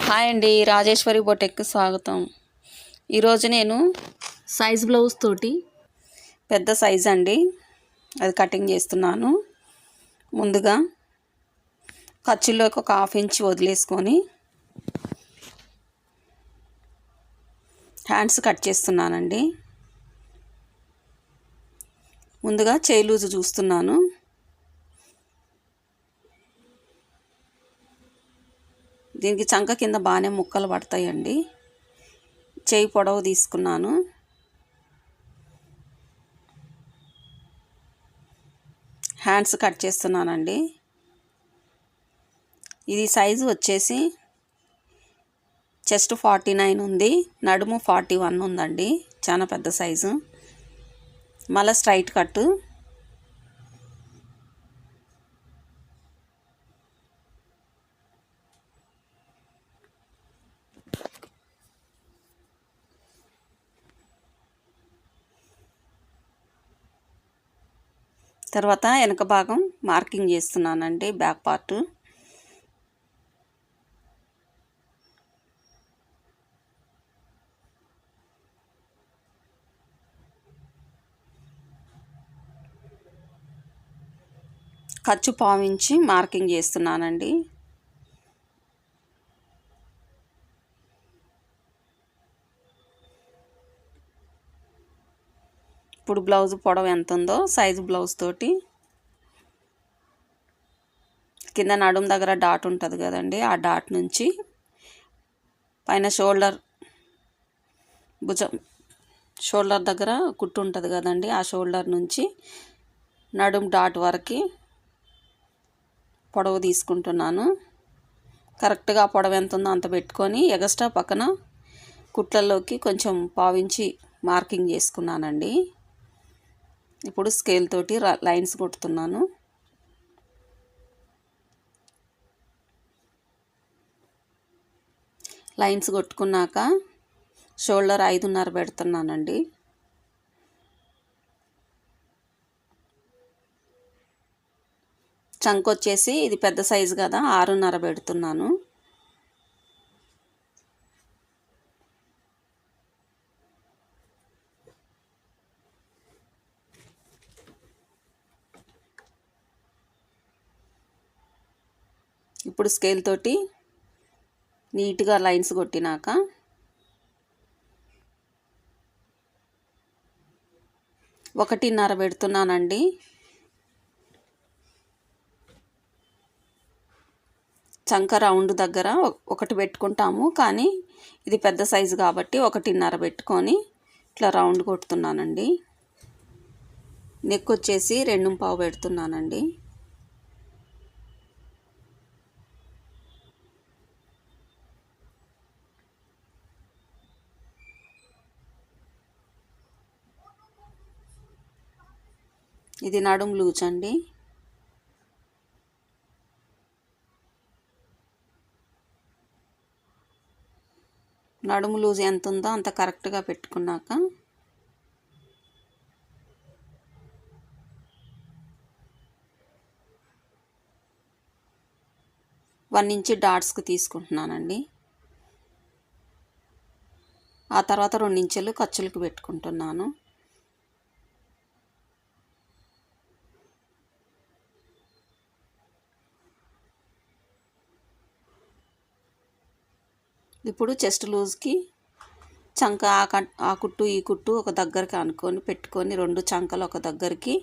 Hi అండి, రాజేశ్వరి బొటెక్కి స్వాగతం. ఈరోజు నేను సైజ్ బ్లౌజ్ తోటి పెద్ద సైజ్ అండి అది కటింగ్ చేస్తున్నాను. ముందుగా ఖర్చుల్లోకి ఒక 1/2 ఇంచ్ వదిలేసుకొని హ్యాండ్స్ కట్ చేస్తున్నానండి. ముందుగా చేయి లూజు చూస్తున్నాను. దీనికి చంక కింద బాగానే ముక్కలు పడతాయండి. చేయి పొడవు తీసుకున్నాను. హ్యాండ్స్ కట్ చేస్తున్నానండి. ఇది సైజు వచ్చేసి చెస్ట్ 49 ఉంది, నడుము 41 ఉందండి. చాలా పెద్ద సైజు. మళ్ళీ స్ట్రైట్ కట్టు. తర్వాత వెనక భాగం మార్కింగ్ చేస్తున్నానండి, బ్యాక్ పార్ట్. ఖర్చు 1/4 ఇంచ్ మార్కింగ్ చేస్తున్నానండి. ఇప్పుడు బ్లౌజ్ పొడవు ఎంత ఉందో సైజు బ్లౌజ్ తోటి కింద నడుము దగ్గర డాట్ ఉంటుంది కదండి, ఆ డాట్ నుంచి పైన షోల్డర్ దగ్గర కుట్టు ఉంటుంది కదండి, ఆ షోల్డర్ నుంచి నడుము డాట్ వరకు పొడవు తీసుకుంటున్నాను. కరెక్ట్గా పొడవు ఎంత ఉందో అంత పెట్టుకొని ఎగస్ట్రా పక్కన కుట్లలోకి కొంచెం 1/4 ఇంచ్ మార్కింగ్ చేసుకున్నానండి. ఇప్పుడు స్కేల్ తోటి లైన్స్ కొడుతున్నాను. లైన్స్ కొట్టుకున్నాక షోల్డర్ 5.5 పెడుతున్నానండి. చంక్ వచ్చేసి ఇది పెద్ద సైజు కదా, 6.5 పెడుతున్నాను. ఇప్పుడు స్కేల్ తోటి నీట్గా లైన్స్ కొట్టినాక ఒకటిన్నర పెడుతున్నానండి. చంక రౌండ్ దగ్గర ఒకటి పెట్టుకుంటాము, కానీ ఇది పెద్ద సైజు కాబట్టి 1.5 పెట్టుకొని ఇట్లా రౌండ్ కొడుతున్నానండి. నెక్ వచ్చేసి 2.5 పెడుతున్నానండి. ఇది నడుము లూజ్ అండి. నడుము లూజ్ ఎంత ఉందో అంత కరెక్ట్గా పెట్టుకున్నాక వన్ ఇంచ్ డాట్స్కి తీసుకుంటున్నానండి. ఆ తర్వాత 2 ఇంచులు ఖర్చులకు పెట్టుకుంటున్నాను. ఇప్పుడు చెస్ట్ లూజ్కి చంక ఆ కుట్టు ఈ కుట్టు ఒక దగ్గరికి అనుకొని పెట్టుకొని 2 చంకలు ఒక దగ్గరికి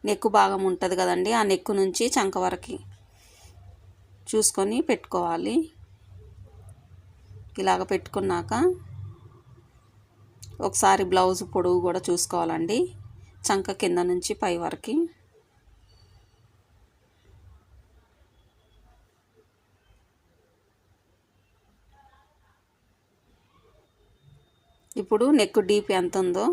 నెక్కు భాగం ఉంటుంది కదండి, ఆ నెక్కు నుంచి చంక వరకు చూసుకొని పెట్టుకోవాలి. ఇలాగ పెట్టుకున్నాక ఒకసారి బ్లౌజ్ పొడవు కూడా చూసుకోవాలండి, చంక కింద నుంచి పై వరకు. ఇప్పుడు నెక్ డీప్ ఎంత ఉందో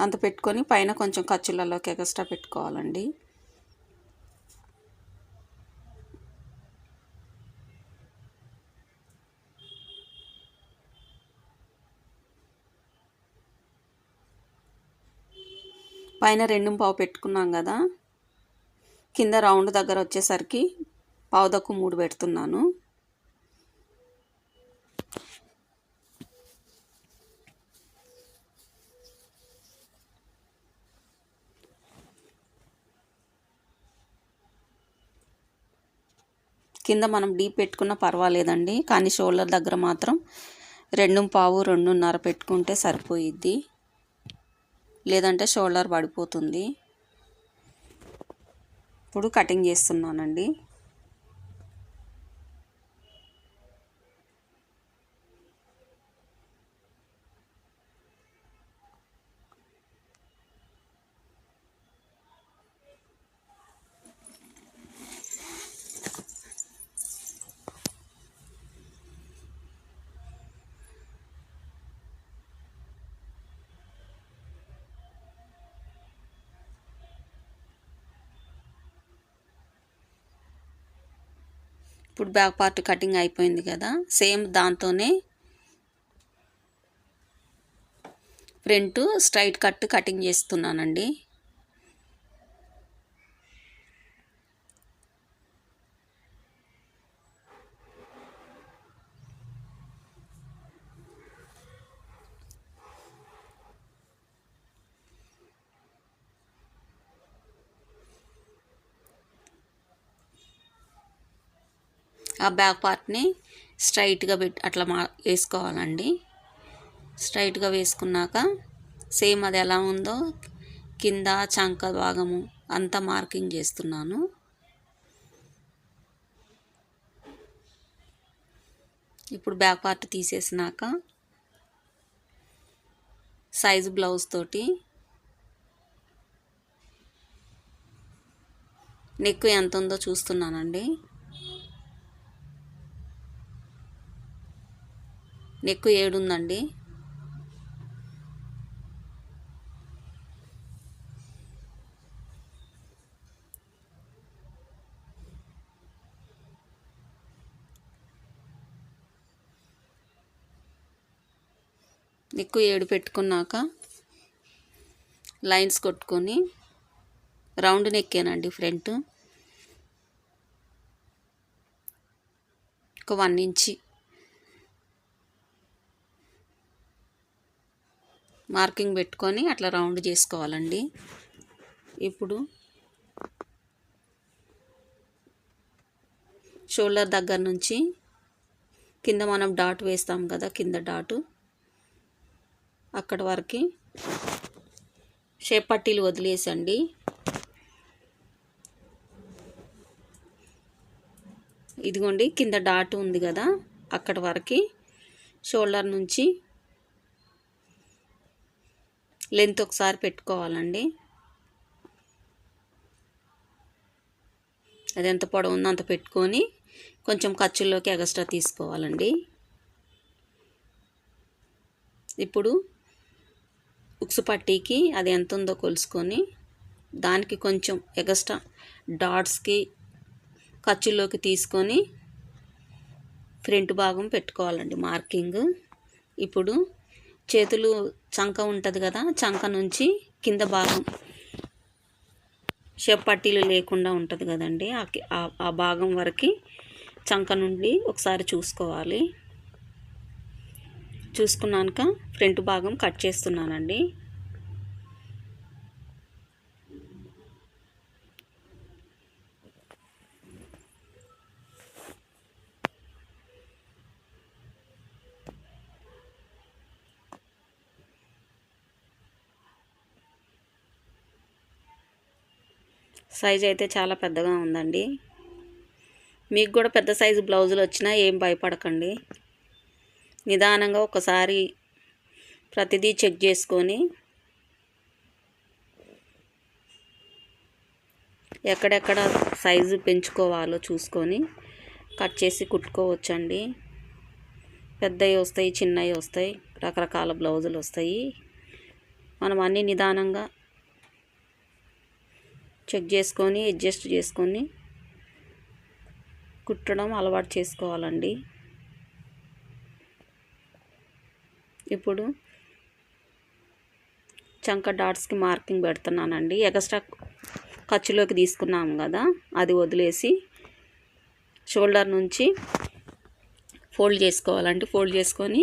అంత పెట్టుకొని పైన కొంచెం ఖర్చులలోకి ఎక్స్ట్రా పెట్టుకోవాలండి. పైన 2.5 పెట్టుకున్నాం కదా, కింద రౌండ్ దగ్గర వచ్చేసరికి 2.25 పెడుతున్నాను. కింద మనం డీప్ పెట్టుకున్నా పర్వాలేదండి, కానీ షోల్డర్ దగ్గర మాత్రం 2.5 2.5 పెట్టుకుంటే సరిపోయిద్ది, లేదంటే షోల్డర్ పడిపోతుంది. ఇప్పుడు కటింగ్ చేస్తున్నానండి. ఇప్పుడు బ్యాక్ పార్ట్ కటింగ్ అయిపోయింది కదా, సేమ్ దాంతోనే ఫ్రంట్ స్ట్రైట్ కట్ కటింగ్ చేస్తున్నానండి. ఆ బ్యాక్ పార్ట్ని స్ట్రైట్గా అట్లా వేసుకోవాలండి. స్ట్రైట్గా వేసుకున్నాక సేమ్ అది ఎలా ఉందో కింద చంక భాగము అంతా మార్కింగ్ చేస్తున్నాను. ఇప్పుడు బ్యాక్ పార్ట్ తీసేసినాక సైజు బ్లౌజ్ తోటి నెక్ ఎంత ఉందో చూస్తున్నానండి. నెక్ 7 ఉందండి. నెక్ 7 పెట్టుకున్నాక లైన్స్ కొట్టుకొని రౌండ్ నెక్కేనండి ఫ్రంట్ ఒక 1 ఇంచి మార్కింగ్ పెట్టుకొని అట్లా రౌండ్ చేసుకోవాలండి. ఇప్పుడు షోల్డర్ దగ్గర నుంచి కింద మనం డాట్ వేస్తాం కదా, కింద డాటు అక్కడ వరకు షేప్ పట్టీలు వదిలేసండి. ఇదిగోండి కింద డాట్ ఉంది కదా, అక్కడ వరకు షోల్డర్ నుంచి లెంత్ ఒకసారి పెట్టుకోవాలండి. అది ఎంత పొడవు ఉందో అంత పెట్టుకొని కొంచెం ఖర్చుల్లోకి ఎక్స్ట్రా తీసుకోవాలండి. ఇప్పుడు ఉక్సు పట్టీకి అది ఎంత ఉందో కొలుసుకొని దానికి కొంచెం ఎక్స్ట్రా డాట్స్కి ఖర్చుల్లోకి తీసుకొని ఫ్రంట్ భాగం పెట్టుకోవాలండి మార్కింగ్. ఇప్పుడు చేతులు చంక ఉంటుంది కదా, చంక నుంచి కింద భాగం షేప్ పట్టీలు లేకుండా ఉంటుంది కదండి, ఆ భాగం వరకు చంక నుండి ఒకసారి చూసుకోవాలి. చూసుకున్నాక ఫ్రంట్ భాగం కట్ చేస్తున్నానండి. సైజ్ అయితే చాలా పెద్దగా ఉందండి. మీకు కూడా పెద్ద సైజు బ్లౌజులు వచ్చినా ఏం భయపడకండి. నిదానంగా ఒకసారి ప్రతిదీ చెక్ చేసుకొని ఎక్కడెక్కడ సైజు పెంచుకోవాలో చూసుకొని కట్ చేసి కుట్టుకోవచ్చండి. పెద్దవి వస్తాయి, చిన్నవి వస్తాయి, రకరకాల బ్లౌజులు వస్తాయి. మనం అన్నీ నిదానంగా చెక్ చేసుకొని అడ్జస్ట్ చేసుకొని కుట్టడం అలవాటు చేసుకోవాలండి. ఇప్పుడు చంక డాట్స్కి మార్కింగ్ పెడుతున్నానండి. ఎక్స్ట్రా ఖర్చులోకి తీసుకున్నాం కదా, అది వదిలేసి షోల్డర్ నుంచి ఫోల్డ్ చేసుకోవాలండి. ఫోల్డ్ చేసుకొని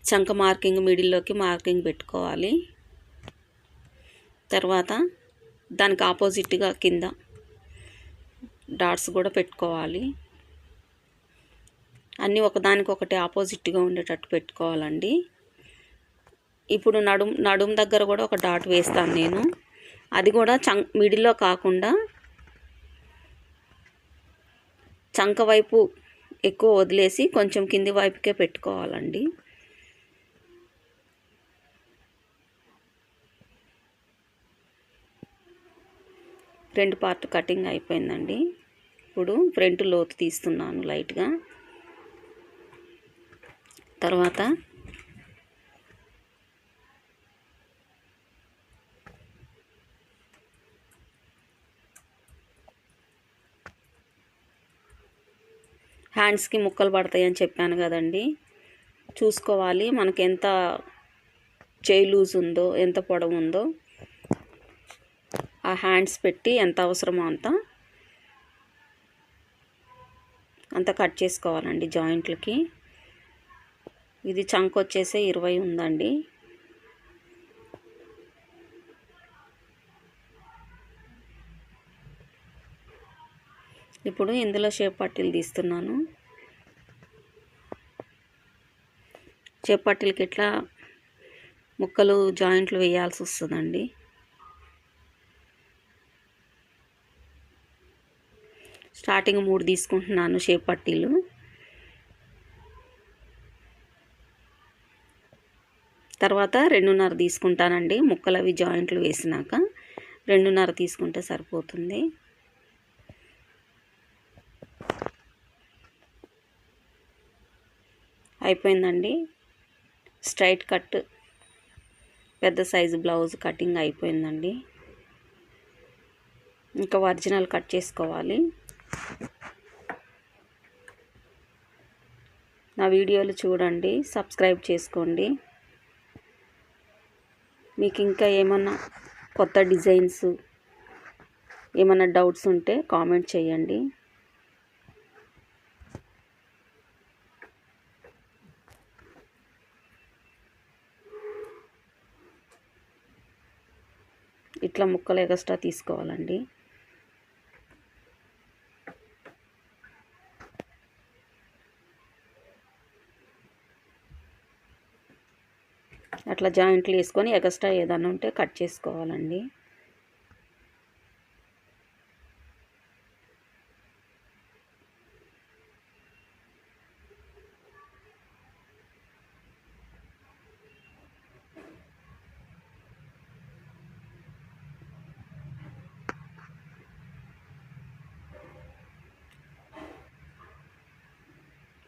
చంక మార్కింగ్ మిడిల్లోకి మార్కింగ్ పెట్టుకోవాలి. తర్వాత దానికి ఆపోజిట్గా కింద డాట్స్ కూడా పెట్టుకోవాలి. అన్నీ ఒకదానికొకటి ఆపోజిట్గా ఉండేటట్టు పెట్టుకోవాలండి. ఇప్పుడు నడుం దగ్గర కూడా ఒక డాట్ వేస్తాను నేను. అది కూడా మిడిల్లో కాకుండా చంక వైపు ఎక్కువ వదిలేసి కొంచెం కింది వైపుకే పెట్టుకోవాలండి. ఫ్రంట్ పార్ట్ కటింగ్ అయిపోయిందండి. ఇప్పుడు ఫ్రంట్ లోతు తీస్తున్నాను లైట్గా. తర్వాత హ్యాండ్స్కి ముక్కలు పడతాయని చెప్పాను కదండి, చూసుకోవాలి మనకి ఎంత చేయి లూజ్ ఉందో, ఎంత పొడవు ఉందో ఆ హ్యాండ్స్ పెట్టి ఎంత అవసరమో అంత కట్ చేసుకోవాలండి జాయింట్లకి. ఇది చంక వచ్చేసి 20 ఉందండి. ఇప్పుడు ఇందులో షేప్ పట్టీలు తీస్తున్నాను. షేప్ పట్టీలకి ఇట్లా ముక్కలు జాయింట్లు వేయాల్సి వస్తుందండి. స్టార్టింగ్ 3 తీసుకుంటున్నాను షేప్ పట్టీలు. తర్వాత 2.5 తీసుకుంటానండి. ముక్కలు అవి జాయింట్లు వేసినాక 2.5 తీసుకుంటే సరిపోతుంది. అయిపోయిందండి. స్ట్రైట్ కట్ పెద్ద సైజు బ్లౌజ్ కటింగ్ అయిపోయిందండి. ఇంకా ఒరిజినల్ కట్ చేసుకోవాలి. నా వీడియోలు చూడండి, సబ్స్క్రైబ్ చేసుకోండి. మీకు ఇంకా ఏమన్నా కొత్త డిజైన్స్ ఏమన్నా డౌట్స్ ఉంటే కామెంట్ చేయండి. ఇట్లా ముక్కలు ఎక్స్ట్రా తీసుకోవాలండి. అట్లా జాయింట్లు వేసుకొని ఎక్స్ట్రా ఏదైనా ఉంటే కట్ చేసుకోవాలండి.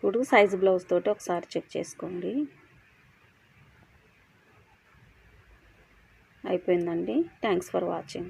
ఇప్పుడు సైజు బ్లౌజ్ తోటి ఒకసారి చెక్ చేసుకోండి. అయిపోయిందండి. Thanks for watching.